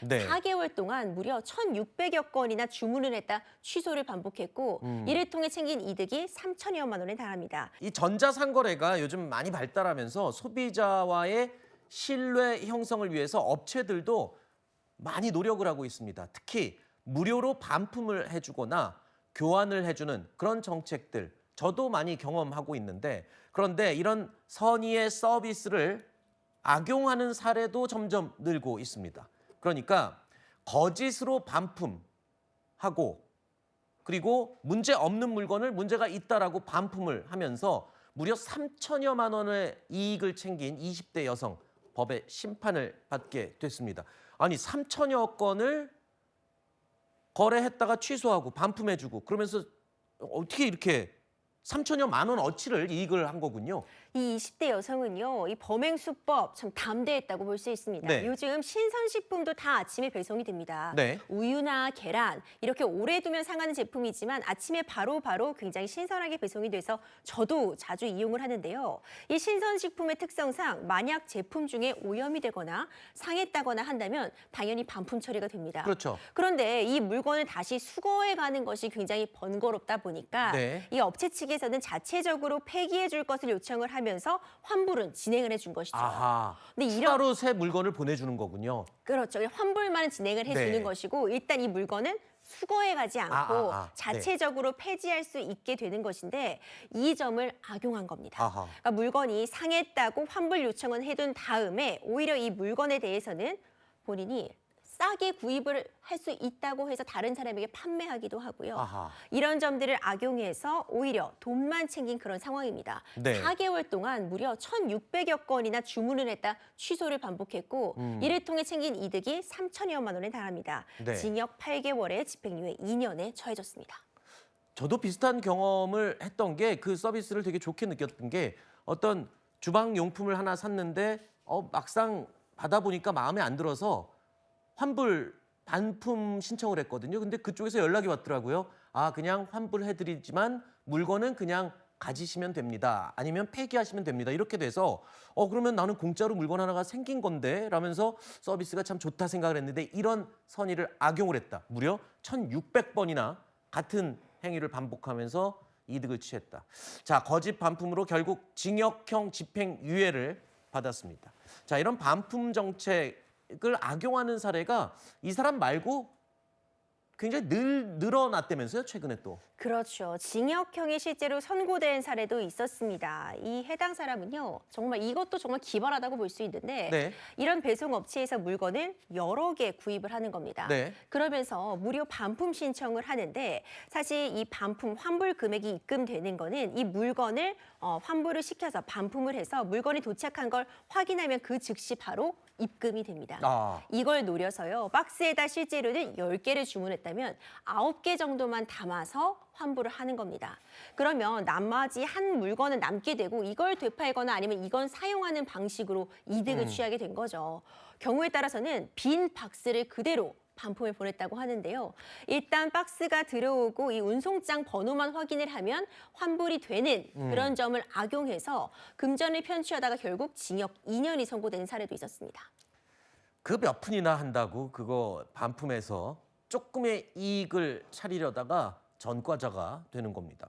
네. 4개월 동안 무려 1,600여 건이나 주문을 했다 취소를 반복했고 이를 통해 챙긴 이득이 3천여만 원에 달합니다. 이 전자상거래가 요즘 많이 발달하면서 소비자와의 신뢰 형성을 위해서 업체들도 많이 노력을 하고 있습니다. 특히 무료로 반품을 해주거나 교환을 해주는 그런 정책들, 저도 많이 경험하고 있는데, 그런데 이런 선의의 서비스를 악용하는 사례도 점점 늘고 있습니다. 그러니까 거짓으로 반품하고 그리고 문제 없는 물건을 문제가 있다라고 반품을 하면서 무려 3천여만 원의 이익을 챙긴 20대 여성 법의 심판을 받게 됐습니다. 아니 3천여 건을 거래했다가 취소하고 반품해주고 그러면서 어떻게 이렇게 3천여만 원 어치를 이익을 한 거군요. 이 20대 여성은요, 이 범행 수법 참 담대했다고 볼 수 있습니다. 네. 요즘 신선식품도 다 아침에 배송이 됩니다. 네. 우유나 계란 이렇게 오래 두면 상하는 제품이지만 아침에 바로 굉장히 신선하게 배송이 돼서 저도 자주 이용을 하는데요. 이 신선식품의 특성상 만약 제품 중에 오염이 되거나 상했다거나 한다면 당연히 반품 처리가 됩니다. 그렇죠. 그런데 이 물건을 다시 수거해 가는 것이 굉장히 번거롭다 보니까 네. 이 업체 측에서는 자체적으로 폐기해 줄 것을 요청을 하면서 환불은 진행을 해준 것이죠. 아하. 근데 추가로 새 물건을 보내주는 거군요. 그렇죠. 환불만 진행을 해주는 네. 것이고 일단 이 물건은 수거해 가지 않고 네. 자체적으로 폐지할 수 있게 되는 것인데 이 점을 악용한 겁니다. 아하. 그러니까 물건이 상했다고 환불 요청은 해둔 다음에 오히려 이 물건에 대해서는 본인이 싸게 구입을 할 수 있다고 해서 다른 사람에게 판매하기도 하고요. 아하. 이런 점들을 악용해서 오히려 돈만 챙긴 그런 상황입니다. 네. 4개월 동안 무려 1,600여 건이나 주문을 했다 취소를 반복했고 이를 통해 챙긴 이득이 3천여만 원에 달합니다. 네. 징역 8개월에 집행유예 2년에 처해졌습니다. 저도 비슷한 경험을 했던 게 그 서비스를 되게 좋게 느꼈던 게 어떤 주방 용품을 하나 샀는데 막상 받아보니까 마음에 안 들어서 환불 반품 신청을 했거든요. 근데 그쪽에서 연락이 왔더라고요. 아, 그냥 환불해드리지만 물건은 그냥 가지시면 됩니다. 아니면 폐기하시면 됩니다. 이렇게 돼서 그러면 나는 공짜로 물건 하나가 생긴 건데 라면서 서비스가 참 좋다 생각을 했는데 이런 선의를 악용을 했다. 무려 1,600번이나 같은 행위를 반복하면서 이득을 취했다. 자, 거짓 반품으로 결국 징역형 집행유예를 받았습니다. 자, 이런 반품 정책을 악용하는 사례가 이 사람 말고 굉장히 늘어났다면서요, 최근에 또. 그렇죠. 징역형이 실제로 선고된 사례도 있었습니다. 이 해당 사람은요, 정말 이것도 정말 기발하다고 볼 수 있는데 네. 이런 배송업체에서 물건을 여러 개 구입을 하는 겁니다. 네. 그러면서 무료 반품 신청을 하는데 사실 이 반품 환불 금액이 입금되는 거는 이 물건을 환불을 시켜서 반품을 해서 물건이 도착한 걸 확인하면 그 즉시 바로 입금이 됩니다. 아. 이걸 노려서요. 박스에다 실제로는 10개를 주문했다면 9개 정도만 담아서 환불을 하는 겁니다. 그러면 나머지 한 물건은 남게 되고 이걸 되팔거나 아니면 이건 사용하는 방식으로 이득을 취하게 된 거죠. 경우에 따라서는 빈 박스를 그대로 반품을 보냈다고 하는데요. 일단 박스가 들어오고 이 운송장 번호만 확인을 하면 환불이 되는 그런 점을 악용해서 금전을 편취하다가 결국 징역 2년이 선고되는 사례도 있었습니다. 그 몇 푼이나 한다고 그거 반품해서 조금의 이익을 차리려다가 전과자가 되는 겁니다.